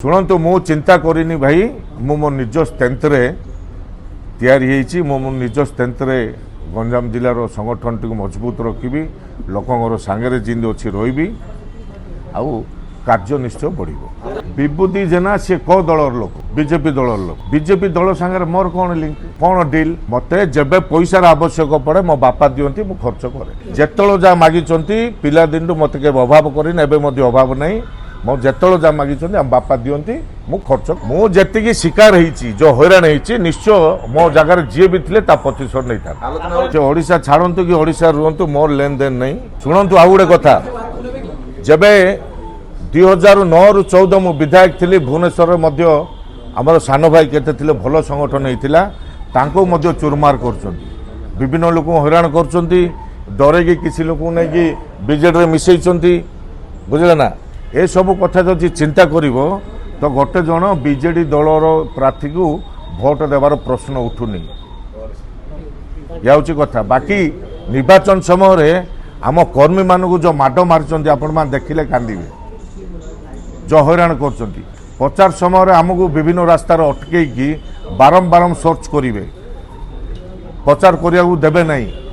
शुणु मु चिंता करनी भाई मु मो निज स्ट्रेंथ मो निज स्ट्रेंथ गंजाम जिलार संगठन टी मजबूत रखी लोकर सांगे जिंद अच्छी रही आउ कार्य निश्चय बढ़ विभूति जेना सी को दलर लोक बीजेपी दलर लोक बीजेपी दल सांगे मोर कौन लिंक कौन डील मते जब पैसार आवश्यक पड़े मो बापा दियंती मु खर्च करे जेतलो जा मागी पिला दिन मत के अभाव करें अभाव नहीं मो जेतलो जा मागी आम बापा दियंती मु खर्च मु जेतिकी शिकार होईची जो हैरान होईची निश्चय मो जगार जी भी थे प्रतिशोध नहीं था ओडिशा छाड़तु कि ओडिशा रुहतु मोर लेन देन नहीं शुणु आउ गोटे कथा जबे 2009 रु 14 मु विधायक थी भुवनेश्वर आमर सान भाई केते भल संगठन होता चुरमार कर विभिन्न लोक हैरान कर डरे किसी लोक नहीं बीजेडी मिसई बुझे ना ए सब कथा जदि चिंता करिवो तो गोटे जन बीजेडी दलर प्रार्थी को भोट देवार प्रश्न उठुनी याउची कथा बाकी निर्वाचन समय आम कर्मी मानक जो माड मार्चंती आपण मान देखिले कांदिबे जो हैरान कर प्रचार समय आमको विभिन्न रास्तार अटकई बारंबार सर्च करेंगे प्रचार करने देवे नहीं